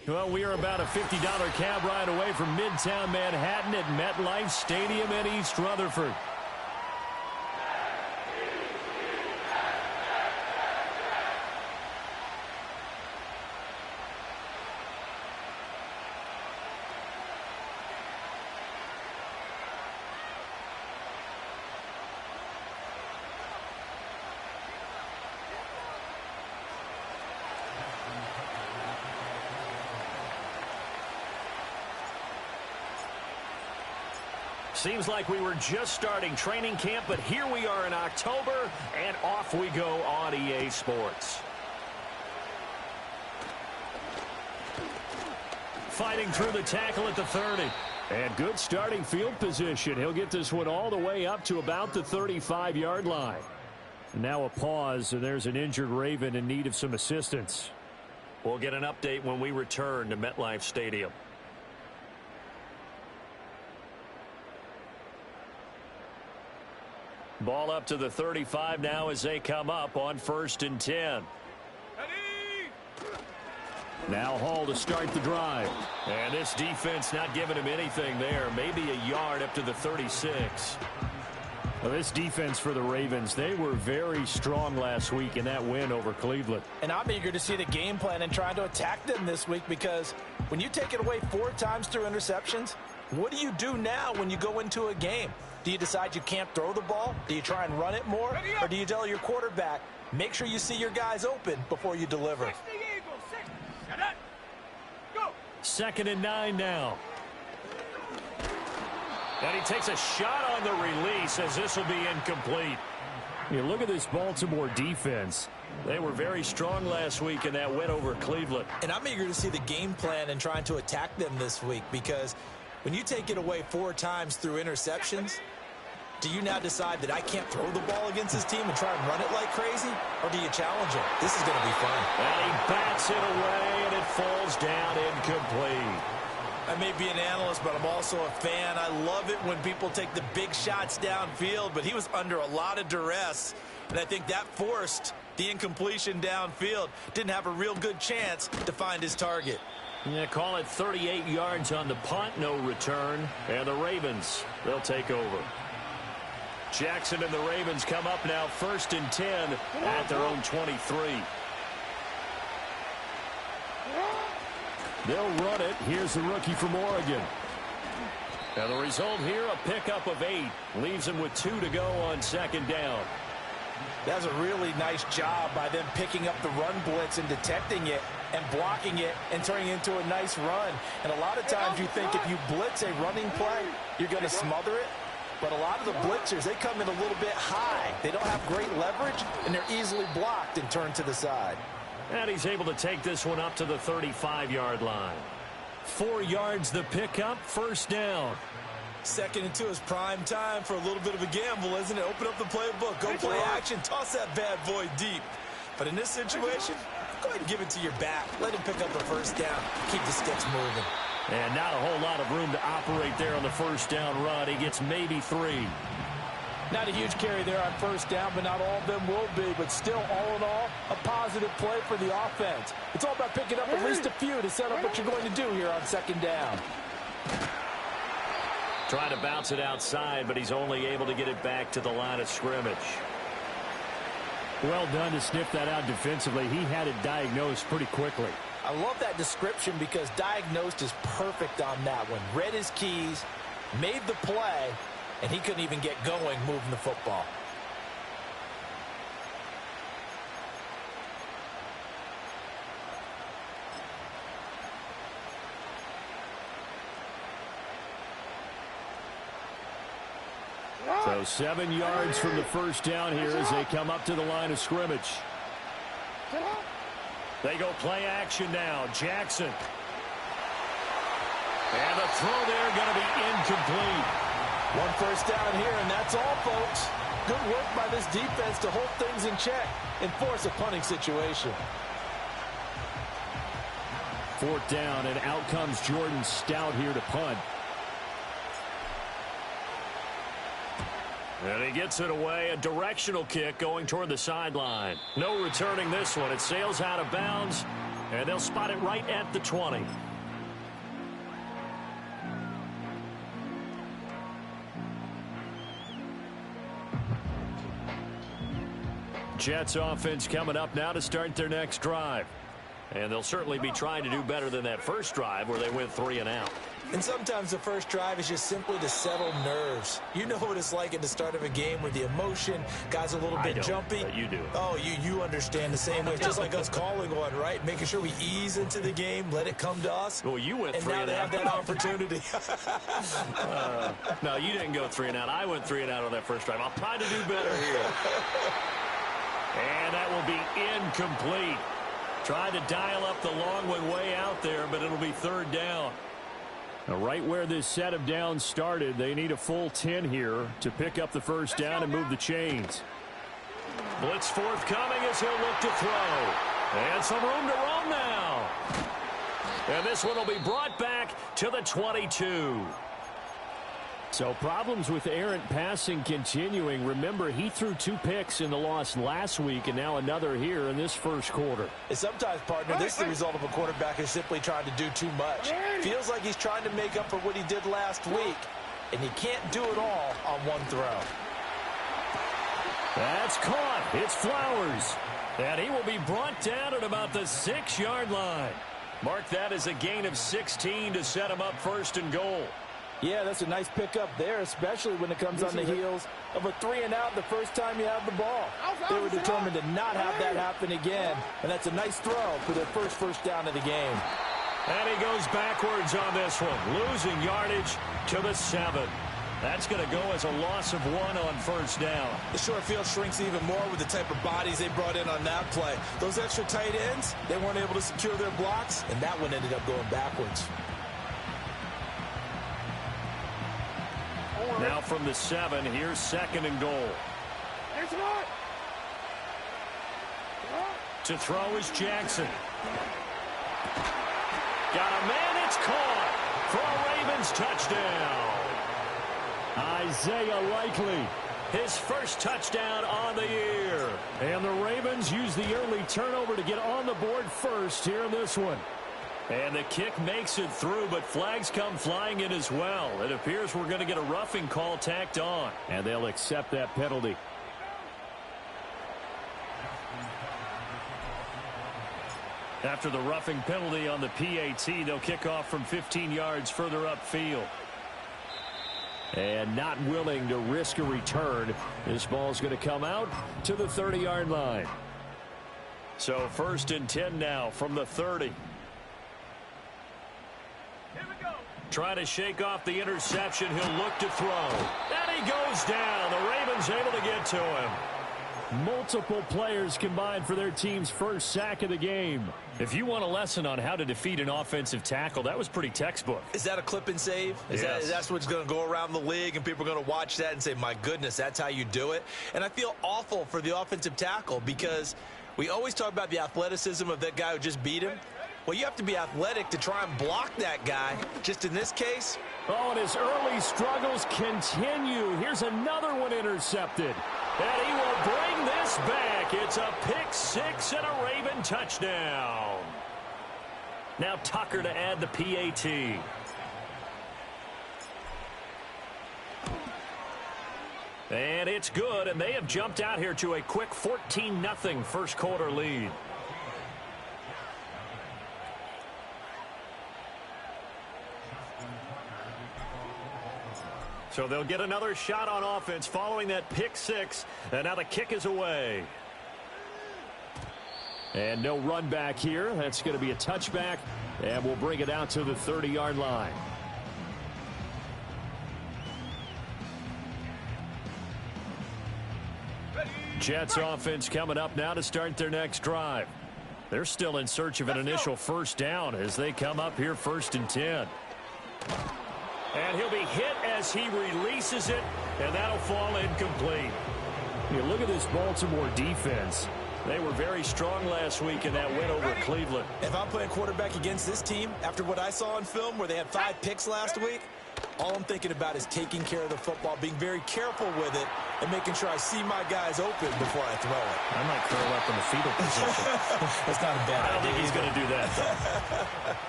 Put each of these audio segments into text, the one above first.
Well, we are about a $50 cab ride away from Midtown Manhattan at MetLife Stadium in East Rutherford. Seems like we were just starting training camp, but here we are in October, and off we go on EA Sports. Fighting through the tackle at the 30. And good starting field position. He'll get this one all the way up to about the 35-yard line. Now a pause, and there's an injured Raven in need of some assistance. We'll get an update when we return to MetLife Stadium. Ball up to the 35 now as they come up on 1st and 10. Now Hall to start the drive. And this defense not giving him anything there. Maybe a yard up to the 36. Well, this defense for the Ravens, they were very strong last week in that win over Cleveland. And I'm eager to see the game plan and trying to attack them this week, because when you take it away 4 times through interceptions, what do you do now when you go into a game? Do you decide you can't throw the ball? Do you try and run it more? Or do you tell your quarterback, make sure you see your guys open before you deliver? 2nd and 9 now. And he takes a shot on the release as this will be incomplete. You look at this Baltimore defense. They were very strong last week in that win over Cleveland. And I'm eager to see the game plan and trying to attack them this week, because when you take it away 4 times through interceptions, do you now decide that I can't throw the ball against this team and try and run it like crazy? Or do you challenge him? This is going to be fun. And he bats it away, and it falls down incomplete. I may be an analyst, but I'm also a fan. I love it when people take the big shots downfield, but he was under a lot of duress, and I think that forced the incompletion downfield. Didn't have a real good chance to find his target. Yeah, call it 38 yards on the punt, no return. And the Ravens, they'll take over. Jackson and the Ravens come up now 1st and 10 at their own 23. They'll run it. Here's the rookie from Oregon. Now the result here, a pickup of 8. Leaves him with 2 to go on 2nd down. That's a really nice job by them picking up the run blitz and detecting it and blocking it and turning it into a nice run. And a lot of times you think if you blitz a running play, you're going to smother it. But a lot of the blitzers, they come in a little bit high. They don't have great leverage, and they're easily blocked and turned to the side. And he's able to take this one up to the 35-yard line. 4 yards the pickup, 1st down. 2nd and 2 is prime time for a little bit of a gamble, isn't it? Open up the playbook, go play action, toss that bad boy deep. But in this situation, go ahead and give it to your back. Let him pick up a 1st down. Keep the sticks moving. And not a whole lot of room to operate there on the 1st down run. He gets maybe 3. Not a huge carry there on 1st down, but not all of them will be. But still, all in all, a positive play for the offense. It's all about picking up at least a few to set up what you're going to do here on 2nd down. Trying to bounce it outside, but he's only able to get it back to the line of scrimmage. Well done to sniff that out defensively. He had it diagnosed pretty quickly. I love that description, because diagnosed is perfect on that one. Read his keys, made the play, and he couldn't even get going moving the football. So 7 yards from the 1st down here as they come up to the line of scrimmage. They go play action now. Jackson. And the throw there going to be incomplete. 1 1st down here, and that's all, folks. Good work by this defense to hold things in check and force a punting situation. 4th down, and out comes Jordan Stout here to punt. And he gets it away. A directional kick going toward the sideline. No returning this one. It sails out of bounds. And they'll spot it right at the 20. Jets offense coming up now to start their next drive. And they'll certainly be trying to do better than that first drive where they went 3 and out. And sometimes the first drive is just simply to settle nerves. You know what it's like at the start of a game where the emotion, guys are a little bit jumpy. But you do. Oh, you understand the same way. It's just like us calling one, right? Making sure we ease into the game, let it come to us. Well, you went 3 and out. And now they have that opportunity. No, you didn't go 3 and out. I went 3 and out on that first drive. I'll try to do better here. And that will be incomplete. Tried to dial up the long one way out there, but it'll be 3rd down. Now, right where this set of downs started, they need a full 10 here to pick up the first down and move the chains. Blitz forthcoming as he'll look to throw. And some room to roam now. And this one will be brought back to the 22. So problems with errant passing continuing. Remember, he threw 2 picks in the loss last week and now another here in this first quarter. And sometimes, partner, this is the result of a quarterback who's simply trying to do too much. Feels like he's trying to make up for what he did last week, and he can't do it all on one throw. That's caught. It's Flowers. And he will be brought down at about the 6-yard line. Mark that as a gain of 16 to set him up 1st and goal. Yeah, that's a nice pickup there, especially when it comes on the heels of a 3 and out the first time you have the ball. They were determined to not have that happen again, and that's a nice throw for their first down of the game. And he goes backwards on this one, losing yardage to the 7. That's going to go as a loss of 1 on 1st down. The short field shrinks even more with the type of bodies they brought in on that play. Those extra tight ends, they weren't able to secure their blocks, and that one ended up going backwards. Now from the 7, here's 2nd and goal. To throw is Jackson. Got a man, it's caught for a Ravens touchdown. Isaiah Likely, his first touchdown on the year. And the Ravens use the early turnover to get on the board first here in this one. And the kick makes it through, but flags come flying in as well. It appears we're going to get a roughing call tacked on. And they'll accept that penalty. After the roughing penalty on the PAT, they'll kick off from 15 yards further upfield. And not willing to risk a return, this ball's going to come out to the 30-yard line. So 1st and 10 now from the 30. Trying to shake off the interception. He'll look to throw. And he goes down. The Ravens able to get to him. Multiple players combined for their team's first sack of the game. If you want a lesson on how to defeat an offensive tackle, that was pretty textbook. Is that a clip and save? That's what's going to go around the league, and people are going to watch that and say, my goodness, that's how you do it? And I feel awful for the offensive tackle because we always talk about the athleticism of that guy who just beat him. Well, you have to be athletic to try and block that guy. Just in this case. Oh, and his early struggles continue. Here's another one intercepted. And he will bring this back. It's a pick 6 and a Raven touchdown. Now Tucker to add the PAT. And it's good, and they have jumped out here to a quick 14-0 first quarter lead. So they'll get another shot on offense following that pick 6. And now the kick is away. And no run back here. That's going to be a touchback. And we'll bring it out to the 30-yard line. Jets offense coming up now to start their next drive. They're still in search of an initial first down as they come up here 1st and 10. And he'll be hit as he releases it, and that'll fall incomplete. You look at this Baltimore defense. They were very strong last week in that win over Cleveland. If I'm playing quarterback against this team, after what I saw on film where they had 5 picks last week, All I'm thinking about is taking care of the football, being very careful with it, and making sure I see my guys open before I throw it. I might curl up in the fetal position. That's not a bad idea. I don't think he's going to do that,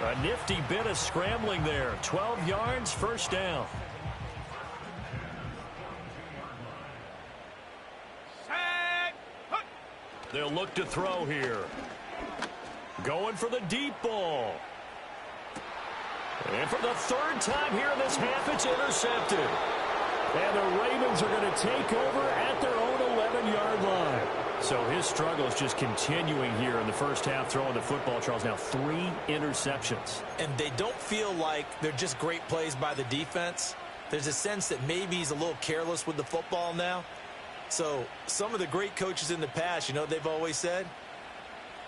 though. A nifty bit of scrambling there. 12 yards, first down. They'll look to throw here. Going for the deep ball. And for the third time here in this half, it's intercepted. And the Ravens are going to take over at their own 11-yard line. So his struggle is just continuing here in the first half, throwing the football. Charles, now 3 interceptions. And they don't feel like they're just great plays by the defense. There's a sense that maybe he's a little careless with the football now. So some of the great coaches in the past, you know what they've always said?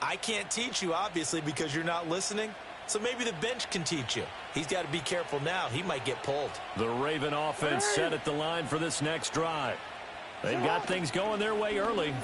I can't teach you, obviously, because you're not listening. So maybe the bench can teach you. He's got to be careful now. He might get pulled. The Raven offense set at the line for this next drive. They've got things going their way early.